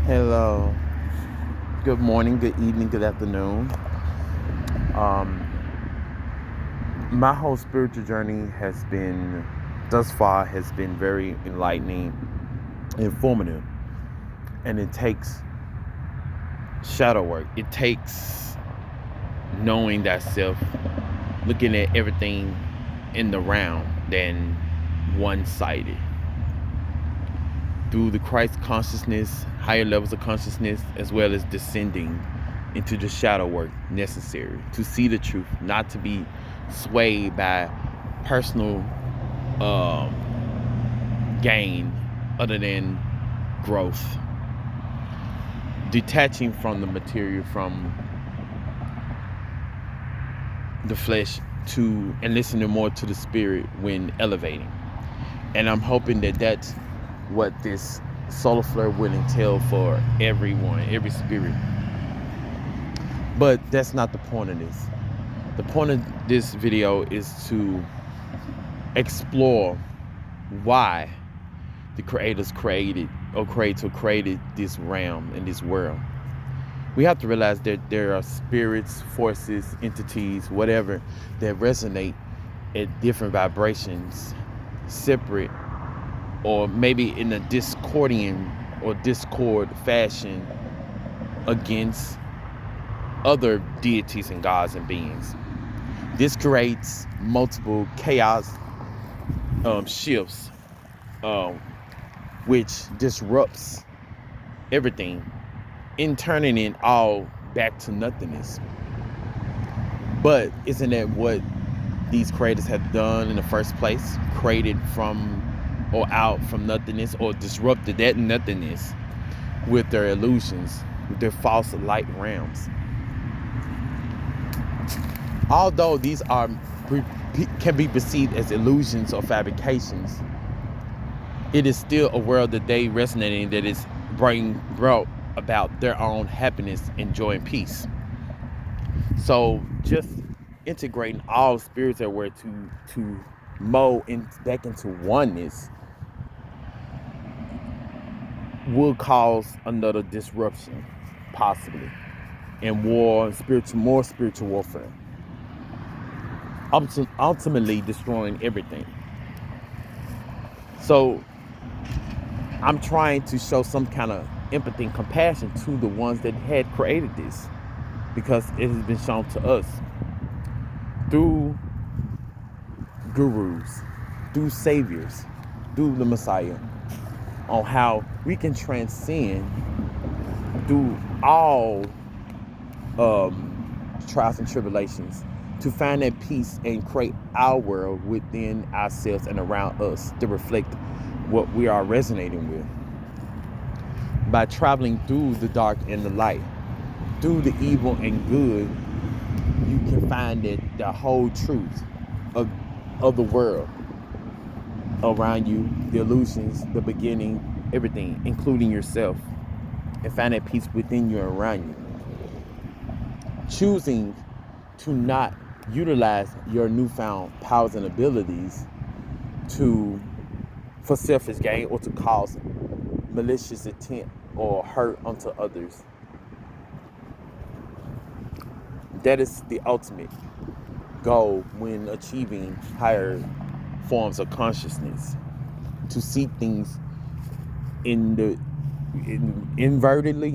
Hello. Good morning, good evening, good afternoon. Um, my whole spiritual journey thus far, has been very enlightening, informative, and it takes shadow work. It takes knowing that self, looking at everything in the round than one-sided. Through the Christ consciousness, higher levels of consciousness, as well as descending into the shadow work necessary to see the truth, not to be swayed by personal gain other than growth. Detaching from the material, from the flesh, and listening more to the spirit when elevating. And I'm hoping that that's what this solar flare will entail for everyone, every spirit. But that's not the point of this. The point of this video is to explore why the creators created this realm and this world. We have to realize that there are spirits, forces, entities, whatever, that resonate at different vibrations, separate, or maybe in a discord fashion against other deities and gods and beings. This creates multiple chaos shifts, which disrupts everything, in turning it all back to nothingness. But isn't that what these creators have done in the first place? Created from or out from nothingness, or disrupted that nothingness with their illusions, with their false light realms. Although these can be perceived as illusions or fabrications, it is still a world that they resonate in, that is brought about their own happiness and joy and peace. So just integrating all spirits that were to mold back into oneness will cause another disruption, possibly, and more spiritual warfare, ultimately destroying everything. So I'm trying to show some kind of empathy and compassion to the ones that had created this, because it has been shown to us through gurus, through saviors, through the Messiah, on how we can transcend through all trials and tribulations to find that peace and create our world within ourselves and around us to reflect what we are resonating with. By traveling through the dark and the light, through the evil and good, you can find that the whole truth of the world around you, the illusions, the beginning, everything, including yourself, and find that peace within you and around you. Choosing to not utilize your newfound powers and abilities for selfish gain or to cause malicious intent or hurt unto others. That is the ultimate goal when achieving higher forms of consciousness, to see things invertedly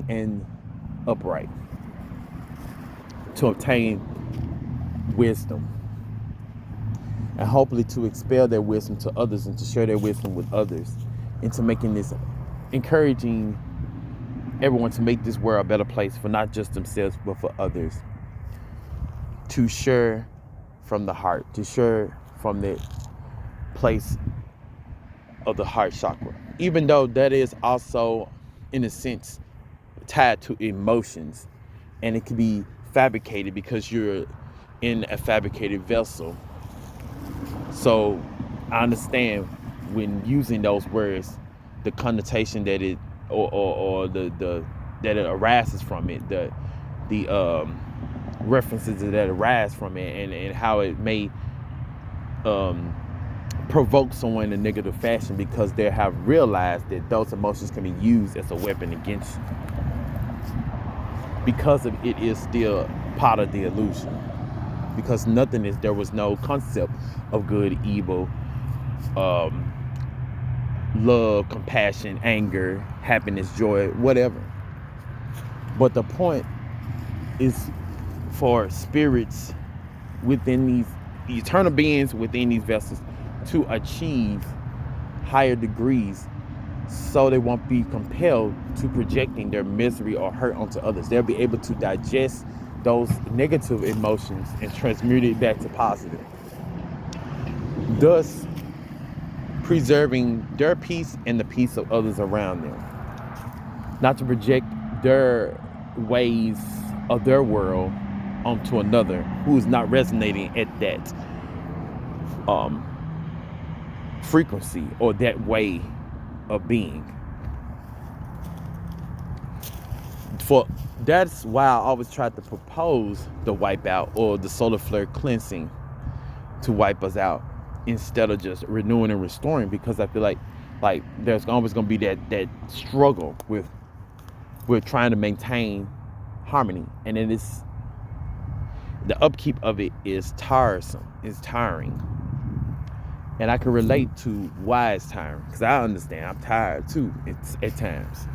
and upright, to obtain wisdom, and hopefully to expel their wisdom to others and to share their wisdom with others, into making this, encouraging everyone to make this world a better place for not just themselves but for others, to share from the heart, to share from the place of the heart chakra, even though that is also in a sense tied to emotions, and it can be fabricated because you're in a fabricated vessel. So I understand when using those words, the connotation that it or the that it arises from it, the references that arise from it, and how it may provoke someone in a negative fashion because they have realized that those emotions can be used as a weapon against you. Because of it is still part of the illusion. Because there was no concept of good, evil, love, compassion, anger, happiness, joy, whatever. But the point is for spirits within these eternal beings within these vessels to achieve higher degrees so they won't be compelled to projecting their misery or hurt onto others. They'll be able to digest those negative emotions and transmute it back to positive, thus preserving their peace and the peace of others around them. Not to project their ways of their world onto another who is not resonating at that frequency or that way of being. That's why I always try to propose the wipeout or the solar flare cleansing to wipe us out instead of just renewing and restoring, because I feel like there's always going to be that struggle with trying to maintain harmony, and it is the upkeep of it is tiresome, it's tiring. And I can relate to why it's tiring, because I understand I'm tired too at times.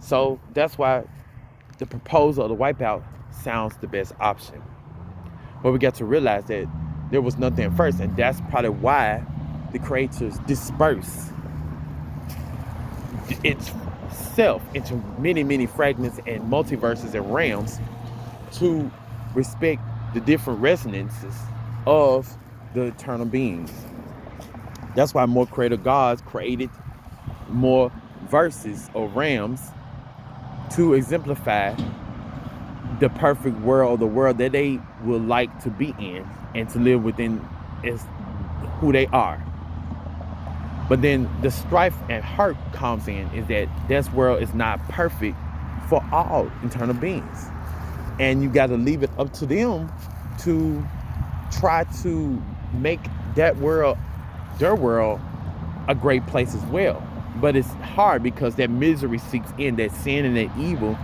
So that's why the proposal of the wipeout sounds the best option. But we got to realize that there was nothing first, and that's probably why the creators disperse itself into many, many fragments and multiverses and realms to respect the different resonances of the eternal beings. That's why more creator gods created more verses or realms to exemplify the perfect world, the world that they would like to be in and to live within is who they are. But then the strife and hurt comes in, is that this world is not perfect for all internal beings. And you got to leave it up to them to try to make that world, their world, a great place as well. But it's hard because that misery seeps in, that sin and that evil,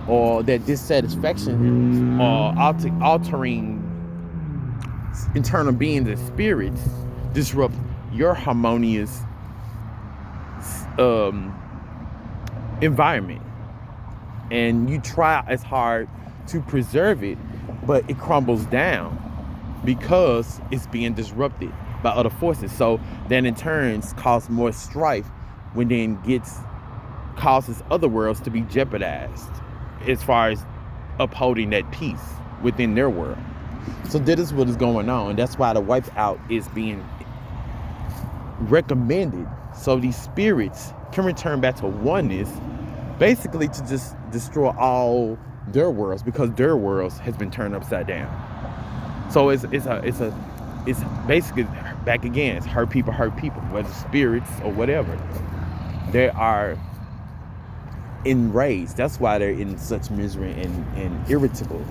or that dissatisfaction, or altering internal beings and spirits disrupt your harmonious environment. And you try as hard to preserve it, but it crumbles down because it's being disrupted by other forces. So then in turns cause more strife, when then causes other worlds to be jeopardized as far as upholding that peace within their world. So that is what is going on. That's why the wipeout is being recommended, so these spirits can return back to oneness, basically to just destroy all their worlds, because their worlds has been turned upside down. So it's basically back again. It's hurt people, whether spirits or whatever. They are enraged. That's why they're in such misery and irritable,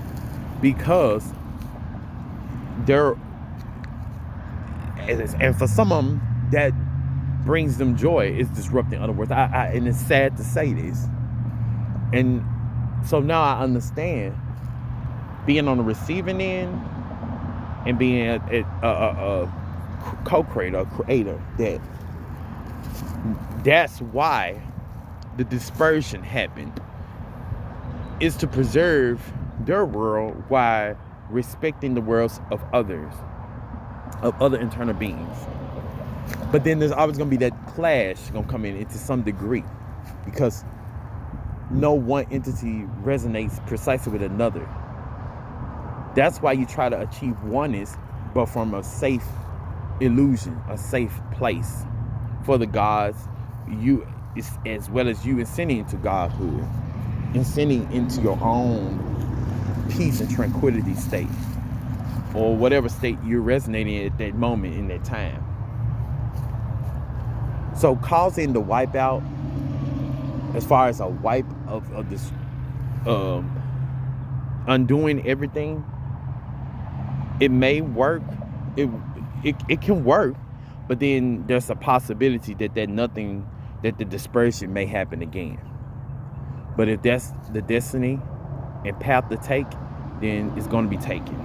because they're, and for some of them that brings them joy is disrupting other worlds. And it's sad to say this, and so now I understand being on the receiving end and being a co-creator, a creator, that's why the dispersion happened, is to preserve their world while respecting the worlds of others, of other internal beings. But then there's always going to be that clash going to come in to some degree, because no one entity resonates precisely with another. That's why you try to achieve oneness, but from a safe illusion, a safe place for the gods, you as well as you ascending into godhood, ascending into your own peace and tranquility state, or whatever state you're resonating at that moment in that time. So causing the wipeout, as far as a wipe of this, undoing everything, it may work. it can work, but then there's a possibility that the dispersion may happen again. But if that's the destiny and path to take, then it's going to be taken.